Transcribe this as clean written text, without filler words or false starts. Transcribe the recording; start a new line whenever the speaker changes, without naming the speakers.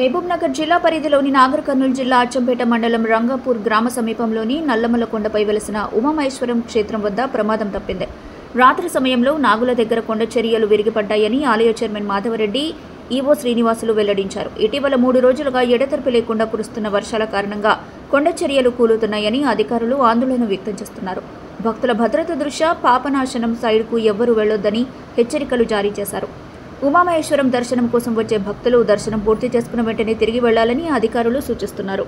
మహబూబ్నగర్ జిల్లా పరిధిలోని నాగర్ కర్నూలు జిల్లా అచ్చంపేట మండలం రంగాపూర్ గ్రామ సమీపంలోని నల్లమల కొండపై వెలసిన ఉమామహేశ్వరం క్షేత్రం వద్ద ప్రమాదం తప్పింది. రాత్రి సమయంలో నాగుల దగ్గర కొండ చర్యలు విరిగిపడ్డాయని ఆలయ చైర్మన్ మాధవరెడ్డి, ఈవో శ్రీనివాసులు వెల్లడించారు. ఇటీవల 3 రోజులుగా ఎడతెరిపి లేకుండా కురుస్తున్న వర్షాల కారణంగా కొండ చర్యలు కూలుతున్నాయని అధికారులు ఆందోళన వ్యక్తం చేస్తున్నారు. భక్తుల భద్రత దృష్ట్యా పాపనాశనం సైడ్కు ఎవ్వరూ వెళ్లొద్దని హెచ్చరికలు జారీ చేశారు. ఉమామహేశ్వరం దర్శనం కోసం వచ్చే భక్తులు దర్శనం పూర్తి చేసుకున్న వెంటనే తిరిగి వెళ్లాలని అధికారులు సూచిస్తున్నారు.